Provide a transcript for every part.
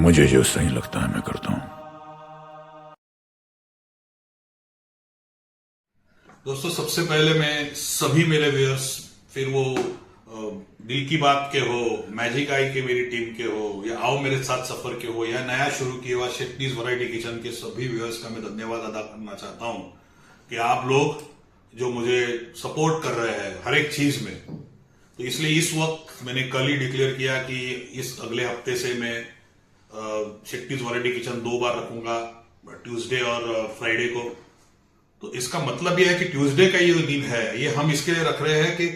मुझे जो सही लगता है मैं करता हूं। दोस्तों, सबसे पहले मैं सभी मेरे व्यूअर्स, फिर वो दिल की बात के हो, मैजिक आई के मेरी टीम के हो, या आओ मेरे साथ सफर के हो, या नया शुरू किया हुआ शेट्टीज वैरायटी किचन के सभी व्यूअर्स का मैं धन्यवाद अदा करना चाहता हूं कि आप लोग जो मुझे सपोर्ट कर रहे हैं हर एक चीज में। तो इसलिए इस वक्त मैंने कल ही डिक्लेयर किया कि इस अगले हफ्ते से मैं शेट्टीज वैरायटी किचन 2 बार रखूंगा, ट्यूसडे और फ्राइडे को। तो इसका मतलब यह है कि ट्यूसडे का ये दिन है, ये हम इसके लिए रख रहे हैं कि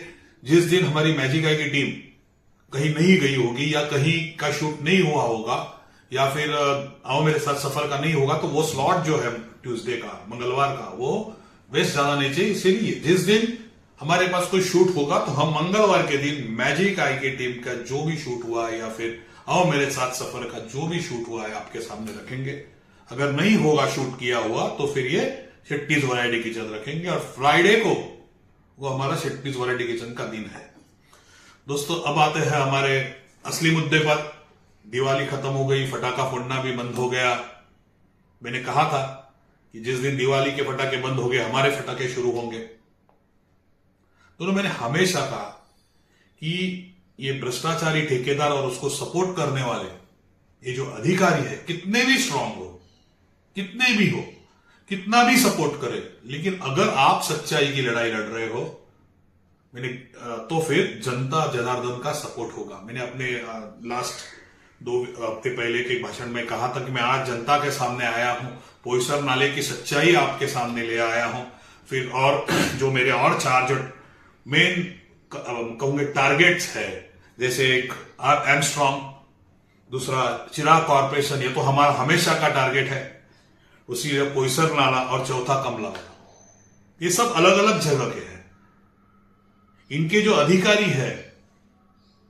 जिस दिन हमारी मैजिक आई की टीम कहीं नहीं गई होगी, या कहीं का शूट नहीं हुआ होगा, या फिर आओ मेरे साथ सफर का नहीं होगा, तो वो स्लॉट जो है ट्यूसडे का, मंगलवार का, वो वेस्ट जाना नहीं चाहिए। इसीलिए जिस दिन हमारे पास कोई शूट होगा तो हम मंगलवार के दिन मैजिक आई की टीम का जो भी शूट हुआ है, या फिर आओ मेरे साथ सफर का जो भी शूट हुआ है, आपके सामने रखेंगे। अगर नहीं होगा शूट किया हुआ तो फिर ये शेट्टीज वैरायटी किचन रखेंगे, और फ्राइडे को वो हमारा शेट्टीज वैरायटी किचन का दिन है। दोस्तों, अब आते हैं हमारे असली मुद्दे पर। दिवाली खत्म हो गई, फटाखा फोड़ना भी बंद हो गया। मैंने कहा था कि जिस दिन दिवाली के फटाके बंद हो गए, हमारे फटाके शुरू होंगे। तो मैंने हमेशा कहा कि ये भ्रष्टाचारी ठेकेदार और उसको सपोर्ट करने वाले ये जो अधिकारी है, कितने भी स्ट्रांग हो, कितने भी हो, कितना भी सपोर्ट करे, लेकिन अगर आप सच्चाई की लड़ाई लड़ रहे हो तो फिर जनता जनार्दन का सपोर्ट होगा। मैंने अपने लास्ट 2 हफ्ते पहले के भाषण में कहा था कि मैं आज जनता के सामने आया हूं, पोईसर नाले की सच्चाई आपके सामने ले आया हूं। फिर और जो मेरे और 4 जो मेन कहूंगे टारगेट्स है, जैसे एक एमस्ट्रॉन्ग, दूसरा चिराग कॉर्पोरेशन, ये तो हमारा हमेशा का टारगेट है, उसी पोईसर नाला, और चौथा कमला। ये सब अलग अलग जगह के हैं। इनके जो अधिकारी है,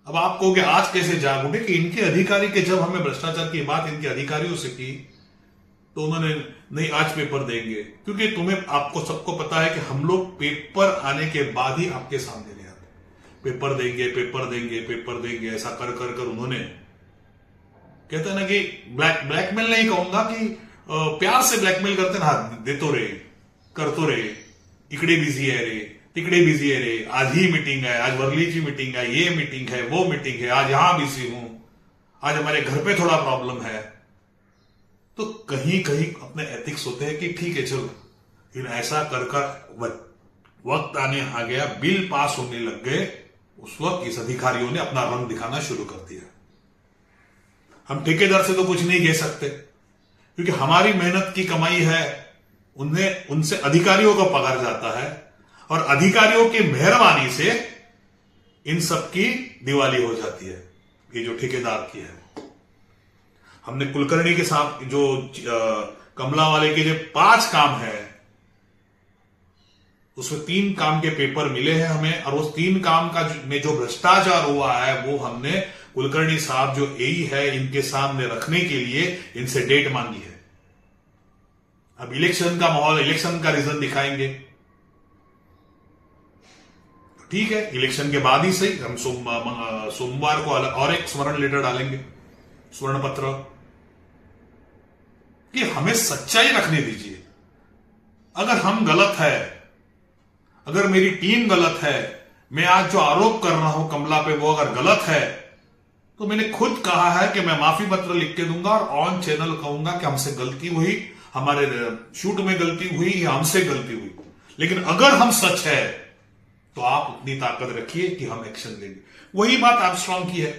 अब आप कहोगे आज कैसे जाग उठे कि इनके अधिकारी के जब हमें भ्रष्टाचार की बात इनके अधिकारियों से की तो उन्होंने नहीं आज पेपर देंगे, क्योंकि आपको सबको पता है कि हम लोग पेपर आने के बाद ही आपके सामने ले आते, पेपर देंगे, पेपर देंगे, पेपर देंगे, ऐसा कर कर कर उन्होंने, कहते हैं ना कि ब्लैकमेल नहीं कहूंगा, कि प्यार से ब्लैकमेल करते ना, दे तो रे, कर तो रे, इकडे बिजी है रे, तिकडे बिजी है रे, आज ही मीटिंग है, आज वर्लीची मीटिंग है, ये मीटिंग है, वो मीटिंग है, आज यहां बिजी हूं, आज हमारे घर पे थोड़ा प्रॉब्लम है। तो कहीं कहीं अपने एथिक्स होते हैं कि ठीक है चलो, फिर ऐसा कर कर वक्त आने आ गया, बिल पास होने लग गए, उस वक्त इस अधिकारियों ने अपना रंग दिखाना शुरू कर दिया। हम ठेकेदार से तो कुछ नहीं कह सकते, क्योंकि हमारी मेहनत की कमाई है, उनसे अधिकारियों का पगार जाता है, और अधिकारियों की मेहरबानी से इन सब की दिवाली हो जाती है, ये जो ठेकेदार की है। हमने कुलकर्णी के साथ जो कमला वाले के जो 5 काम है, उसमें 3 काम के पेपर मिले हैं हमें, और उस 3 काम का में जो भ्रष्टाचार हुआ है वो हमने कुलकर्णी साहब जो एई है इनके सामने रखने के लिए इनसे डेट मांगी है। अब इलेक्शन का माहौल, इलेक्शन का रीजन दिखाएंगे, ठीक है, इलेक्शन के बाद ही सही, हम सोमवार को और एक स्वर्ण लेटर डालेंगे, स्वर्ण पत्र, कि हमें सच्चाई रखने दीजिए। अगर हम गलत है, अगर मेरी टीम गलत है, मैं आज जो आरोप कर रहा हूं कमला पे वो अगर गलत है, तो मैंने खुद कहा है कि मैं माफी पत्र लिख के दूंगा और ऑन चैनल कहूंगा कि हमसे गलती हुई, हमारे शूट में गलती हुई, या हमसे गलती हुई। लेकिन अगर हम सच है तो आप उतनी ताकत रखिए कि हम एक्शन लेंगे। वही बात आर्मस्ट्रांग की है।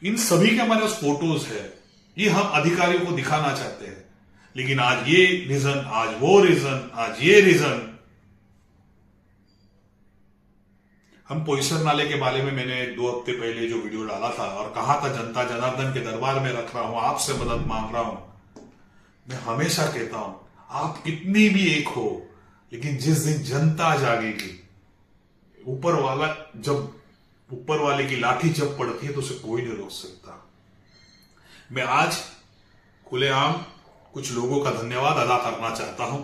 इन सभी के हमारे पास फोटोज है, ये हम अधिकारियों को दिखाना चाहते हैं, लेकिन आज ये रीजन, आज वो रीजन, आज ये रीजन। हम पोईसर नाले के बारे में मैंने 2 हफ्ते पहले जो वीडियो डाला था और कहा था जनता जनार्दन के दरबार में रख रहा हूं, आपसे मदद मांग रहा हूं। मैं हमेशा कहता हूं, आप कितनी भी एक हो, लेकिन जिस दिन जनता जागेगी, ऊपर वाले की लाठी जब पड़ती है तो उसे कोई नहीं रोक सकता। मैं आज खुलेआम कुछ लोगों का धन्यवाद अदा करना चाहता हूं।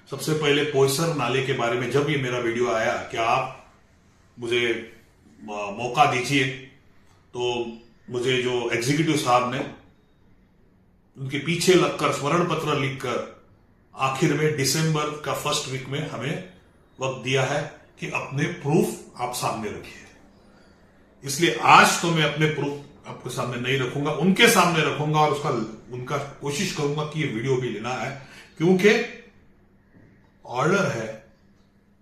सबसे पहले पोईसर नाले के बारे में जब ये मेरा वीडियो आया, क्या आप मुझे मौका दीजिए, तो मुझे जो एग्जीक्यूटिव साहब ने उनके पीछे लगकर स्मरण पत्र लिखकर आखिर में दिसंबर का फर्स्ट वीक में हमें वक्त दिया है कि अपने प्रूफ आप सामने रखिए। इसलिए आज तो मैं अपने प्रूफ आपके सामने नहीं रखूंगा, उनके सामने रखूंगा और उनका कोशिश करूंगा कि ये वीडियो भी लेना है, क्योंकि ऑर्डर है,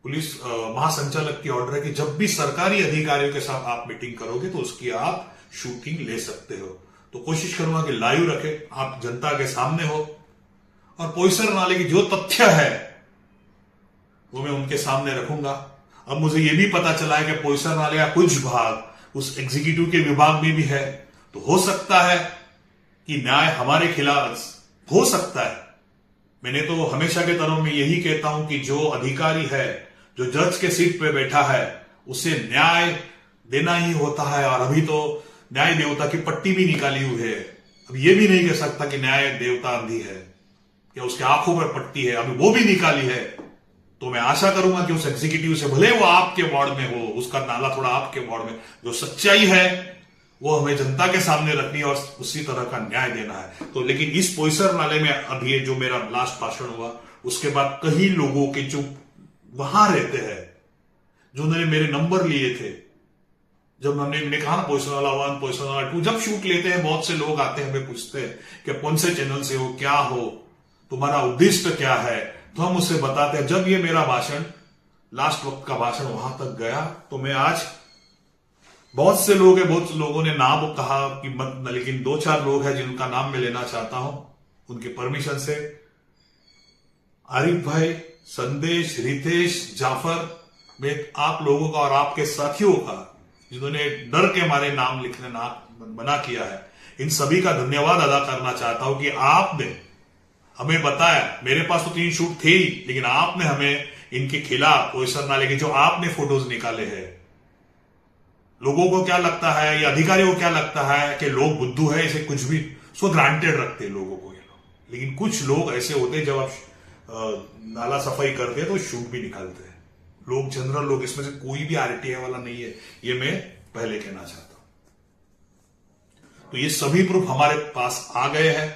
पुलिस महासंचालक की ऑर्डर है कि जब भी सरकारी अधिकारियों के साथ आप मीटिंग करोगे तो उसकी आप शूटिंग ले सकते हो। तो कोशिश करूंगा कि लाइव रखे, आप जनता के सामने हो, और पोईसर नाले की जो तथ्य है वो मैं उनके सामने रखूंगा। अब मुझे यह भी पता चला है कि पोईसर नाले का कुछ भाग उस एग्जीक्यूटिव के विभाग में भी है, तो हो सकता है कि न्याय हमारे खिलाफ हो सकता है। मैंने तो हमेशा के तरह में यही कहता हूं कि जो अधिकारी है, जो जज के सीट पे बैठा है, उसे न्याय देना ही होता है। और अभी तो न्याय देवता की पट्टी भी निकाली हुई है। अब यह भी नहीं कह सकता कि न्याय देवता अंधी है या उसके आंखों पर पट्टी है, अभी वो भी निकाली है। तो मैं आशा करूंगा कि उस एग्जीक्यूटिव से, भले वो आपके वार्ड में हो, उसका नाला थोड़ा आपके वार्ड में, जो सच्चाई है वो हमें जनता के सामने रखनी है और उसी तरह का न्याय देना है। तो लेकिन इस पोईसर नाले में अभी ये जो मेरा लास्ट भाषण हुआ, उसके बाद कई लोगों के जो वहां रहते हैं, जो उन्होंने मेरे नंबर लिए थे, जब हमने कहा ना पोईसर नाला 1, पोईसर नाला 2, जब शूट लेते हैं बहुत से लोग आते हैं, हमें पूछते हैं कि कौन से चैनल से हो, क्या हो, तुम्हारा उद्देश्य क्या है, तो हम उससे बताते हैं। जब ये मेरा भाषण, लास्ट वक्त का भाषण वहां तक गया, तो मैं आज बहुत से लोग हैं, बहुत से लोगों ने नाम कहा कि मत, लेकिन 2-4 लोग हैं जिनका नाम मैं लेना चाहता हूं उनके परमिशन से। आरिफ भाई, संदेश, रितेश, जाफर, मैं आप लोगों का और आपके साथियों का जिन्होंने डर के मारे नाम लिखने मना किया है, इन सभी का धन्यवाद अदा करना चाहता हूं कि आपने हमें बताया। मेरे पास तो 3 शूट थे ही, लेकिन आपने हमें इनके खिलाफ पोईसर नाले के जो आपने फोटोज निकाले हैं, लोगों को क्या लगता है या अधिकारियों को क्या लगता है कि लोग बुद्धू है, इसे कुछ भी सो ग्रांटेड रखते हैं लोगों को ये लोग। लेकिन कुछ लोग ऐसे होते हैं, जब आप नाला सफाई करते हैं तो शूट भी निकालते हैं लोग, जनरल लोग, इसमें से कोई भी आरटीआई वाला नहीं है, ये मैं पहले कहना चाहता हूं। तो ये सभी प्रूफ हमारे पास आ गए हैं,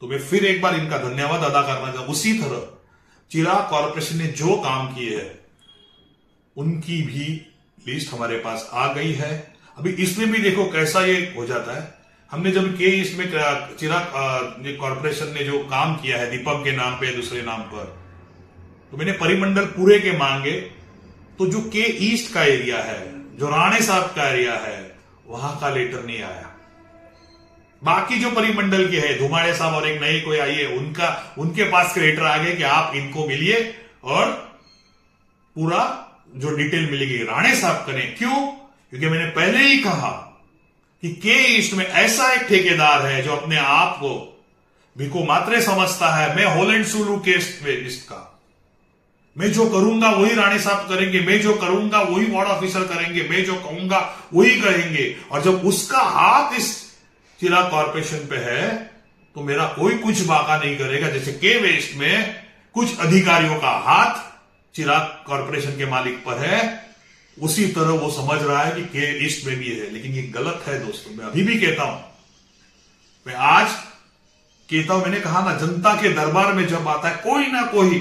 तो मैं फिर एक बार इनका धन्यवाद अदा करना चाहता हूं। उसी तरह चिराग कॉर्पोरेशन ने जो काम किए हैं उनकी भी लिस्ट हमारे पास आ गई है। अभी इसमें भी देखो कैसा ये हो जाता है। हमने जब के इसमें चिराग कॉर्पोरेशन ने जो काम किया है दीपक के नाम पे, दूसरे नाम पर, तो मैंने परिमंडल पूरे के मांगे, तो जो के ईस्ट का एरिया है, जो राणे साहब का एरिया है, वहां का लेटर नहीं आया। बाकी जो परिमंडल के है, धुमाड़े साहब और एक नई कोई आई है, उनके पास के लेटर आ गए कि आप इनको मिलिए और पूरा जो डिटेल मिलेगी। राणे साहब करें क्यों? क्योंकि मैंने पहले ही कहा कि के ईस्ट में ऐसा एक ठेकेदार है जो अपने आप को भिको मात्रे समझता है। मैं होल एंड सुलू केस ईस्ट का, मैं जो करूंगा वही राणे साहब करेंगे, मैं जो करूंगा वही वार्ड ऑफिसर करेंगे, मैं जो कहूंगा वही करेंगे। और जब उसका हाथ इस चिराग कॉर्पोरेशन पे है तो मेरा कोई कुछ बाका नहीं करेगा। जैसे के वेस्ट में कुछ अधिकारियों का हाथ चिराग कॉर्पोरेशन के मालिक पर है, उसी तरह वो समझ रहा है कि के ईस्ट में भी है। लेकिन ये गलत है दोस्तों, मैं अभी भी कहता हूं, मैं आज कहता हूं, मैंने कहा ना, जनता के दरबार में जब आता है कोई ना कोई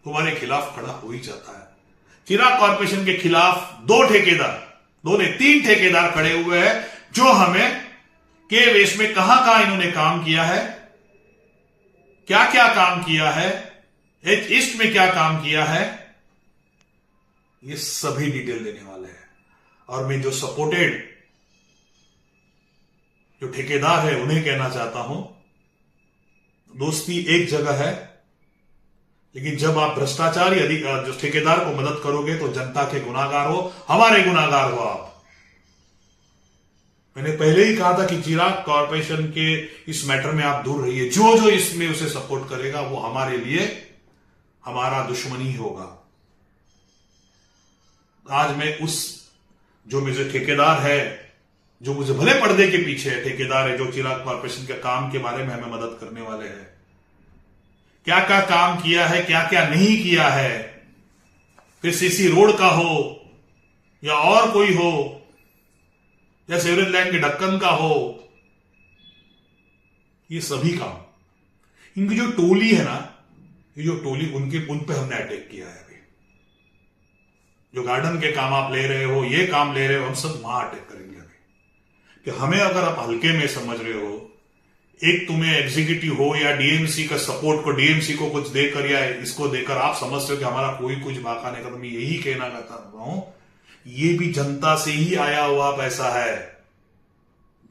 तुम्हारे खिलाफ खड़ा हो ही जाता है। चिराग कॉर्पोरेशन के खिलाफ 2 ठेकेदार, 2 नहीं 3 ठेकेदार खड़े हुए हैं, जो हमें के वेस्ट में कहां इन्होंने काम किया है, क्या क्या काम किया है, ईस्ट में क्या काम किया है, ये सभी डिटेल देने वाले हैं। और मैं जो सपोर्टेड जो ठेकेदार है उन्हें कहना चाहता हूं, दोस्ती एक जगह है, लेकिन जब आप भ्रष्टाचारी जो ठेकेदार को मदद करोगे तो जनता के गुनाहगार हो, हमारे गुनाहगार हो आप। मैंने पहले ही कहा था कि चिराग कॉर्पोरेशन के इस मैटर में आप दूर रहिए। जो इसमें उसे सपोर्ट करेगा वो हमारे लिए हमारा दुश्मन ही होगा। आज मैं उस जो मुझे ठेकेदार है, जो मुझे भले पर्दे के पीछे है, ठेकेदार है, जो चिराग कॉर्पोरेशन के काम के बारे में हमें मदद करने वाले हैं, क्या क्या काम किया है, क्या क्या नहीं किया है, फिर सीसी रोड का हो या और कोई हो या सेवरेज लैंड के ढक्कन का हो, ये सभी काम इनकी जो टोली है ना, ये जो टोली उन पे हमने अटैक किया है। अभी जो गार्डन के काम आप ले रहे हो, ये काम ले रहे हो, हम सब वहां अटैक करेंगे अभी। कि हमें अगर आप हल्के में समझ रहे हो, एक तुम्हें एग्जीक्यूटिव हो या डीएमसी का सपोर्ट को, डीएमसी को कुछ देकर या इसको देकर आप समझते हो कि हमारा कोई कुछ बाका नहीं करता, मैं यही कहना चाहता हूं, ये भी जनता से ही आया हुआ पैसा है।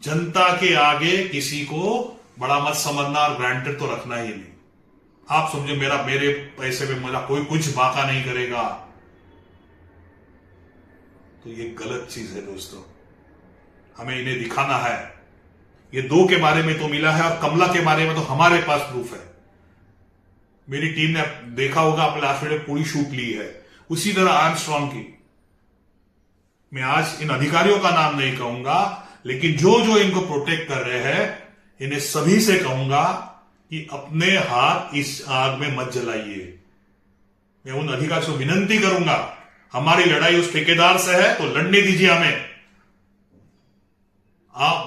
जनता के आगे किसी को बड़ा मत समझना और ग्रांटेड तो रखना ही नहीं। आप समझो मेरे पैसे पे मेरा कोई कुछ बाका नहीं करेगा, तो ये गलत चीज है दोस्तों। हमें इन्हें दिखाना है। ये दो के बारे में तो मिला है, और कमला के बारे में तो हमारे पास प्रूफ है। मेरी टीम ने देखा होगा, अपने लास्ट में पूरी शूट ली है। उसी तरह आर्मस्ट्रॉन्ग की, मैं आज इन अधिकारियों का नाम नहीं कहूंगा, लेकिन जो जो इनको प्रोटेक्ट कर रहे हैं, इन्हें सभी से कहूंगा कि अपने हाथ इस आग में मत जलाइए। मैं उन अधिकारियों से विनती करूंगा, हमारी लड़ाई उस ठेकेदार से है तो लड़ने दीजिए हमें। आप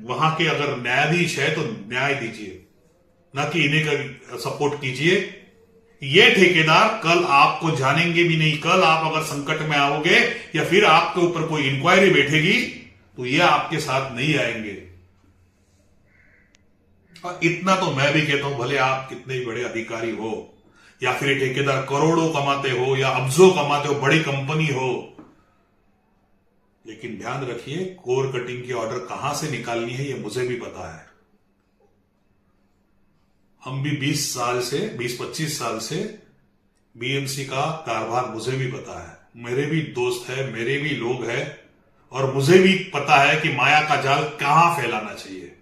वहां के अगर न्यायाधीश है तो न्याय दीजिए, ना कि इन्हें का सपोर्ट कीजिए। ये ठेकेदार कल आपको जानेंगे भी नहीं। कल आप अगर संकट में आओगे या फिर आपके ऊपर कोई इंक्वायरी बैठेगी तो ये आपके साथ नहीं आएंगे। और इतना तो मैं भी कहता हूं, भले आप कितने ही बड़े अधिकारी हो या फिर ठेकेदार करोड़ों कमाते हो या अब्जों कमाते हो, बड़ी कंपनी हो, लेकिन ध्यान रखिए कोर कटिंग की ऑर्डर कहां से निकालनी है ये मुझे भी पता है। हम भी 20-25 साल से बीएमसी का कारोबार मुझे भी पता है। मेरे भी दोस्त है, मेरे भी लोग हैं, और मुझे भी पता है कि माया का जाल कहां फैलाना चाहिए।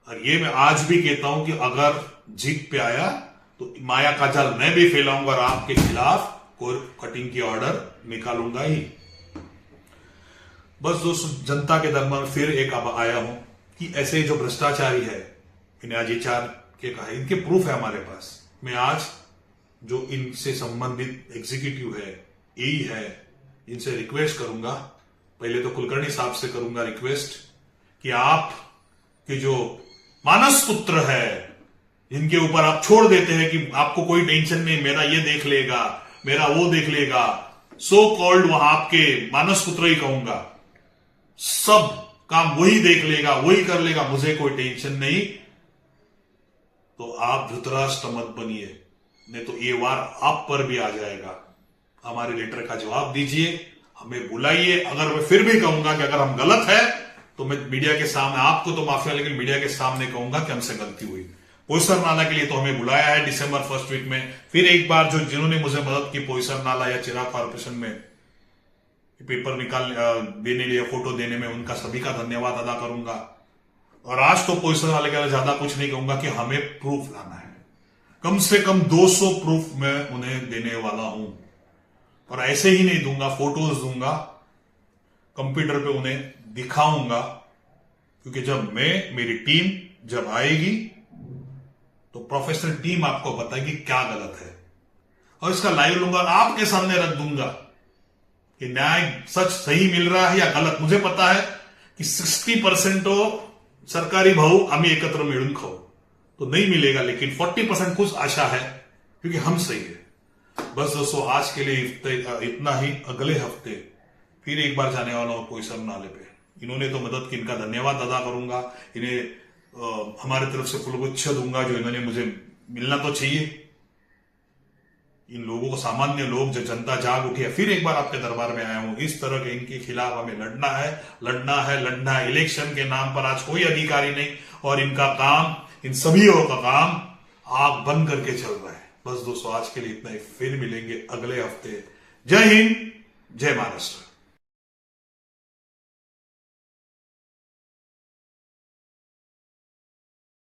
और ये मैं आज भी कहता हूं कि अगर जीत पे आया तो माया का जाल मैं भी फैलाऊंगा और आपके खिलाफ कोर कटिंग की ऑर्डर निकालूंगा ही। बस दोस्तों, जनता के दरबार में फिर एक अब आया हूं कि ऐसे जो भ्रष्टाचारी है, इन्हें आज HR के कहा, इनके प्रूफ है हमारे पास। मैं आज जो इनसे संबंधित एग्जीक्यूटिव है, ई है, इनसे रिक्वेस्ट करूंगा। पहले तो कुलकर्णी साहब से करूंगा रिक्वेस्ट कि आप के जो मानस पुत्र है, जिनके ऊपर आप छोड़ देते हैं कि आपको कोई टेंशन नहीं, मेरा ये देख लेगा, मेरा वो देख लेगा, सो कॉल्ड वहां आपके मानस पुत्र ही कहूंगा, सब काम वही देख लेगा, वही कर लेगा, मुझे कोई टेंशन नहीं। तो आप धृतराष्ट्र मत बनिए, नहीं तो ये वार आप पर भी आ जाएगा। हमारे लेटर का जवाब दीजिए, हमें बुलाइए। अगर मैं फिर भी कहूंगा कि अगर हम गलत है तो मैं मीडिया के सामने, आपको तो माफिया, लेकिन मीडिया के सामने कहूंगा कि हमसे गलती हुई। पोईसर नाला के लिए तो हमें बुलाया है दिसंबर फर्स्ट वीक में। फिर एक बार जिन्होंने मुझे मदद की पोईसर नाला या चिराग कॉर्पोरेशन में पेपर निकाल देने लिए, फोटो देने में, उनका सभी का धन्यवाद अदा करूंगा। और आज तो पोईसर नाले के ज्यादा कुछ नहीं कहूंगा कि हमें प्रूफ लाना है। कम से कम 200 प्रूफ मैं उन्हें देने वाला हूं, और ऐसे ही नहीं दूंगा, फोटोज दूंगा, कंप्यूटर पे उन्हें दिखाऊंगा। क्योंकि जब मेरी टीम जब आएगी तो प्रोफेशनल टीम आपको बताएगी क्या गलत है, और इसका लाइव लूंगा और आपके सामने रख दूंगा कि न्याय सच सही मिल रहा है या गलत। मुझे पता है कि 60% तो सरकारी भाव आम्ही एकत्र मिळून खाऊ, तो नहीं मिलेगा, लेकिन 40% कुछ आशा है क्योंकि हम सही है। बस दोस्तों, आज के लिए इतना ही। अगले हफ्ते फिर एक बार जाने वाला हूं पोईसर नाले पे। इन्होंने तो मदद की, इनका धन्यवाद अदा करूंगा। इन्हें हमारी तरफ से पुष्पगुच्छ दूंगा, जो इन्होंने मुझे मिलना तो चाहिए। इन लोगों को, सामान्य लोग, जो जनता जाग उठी है। फिर एक बार आपके दरबार में आया हूं। इस तरह के इनके खिलाफ हमें लड़ना है। इलेक्शन के नाम पर आज कोई अधिकारी नहीं, और इनका काम, इन सभी का काम आग बंद करके चल रहा है। बस दोस्तों, आज के लिए इतना ही। फिर मिलेंगे अगले हफ्ते। जय हिंद, जय महाराष्ट्र।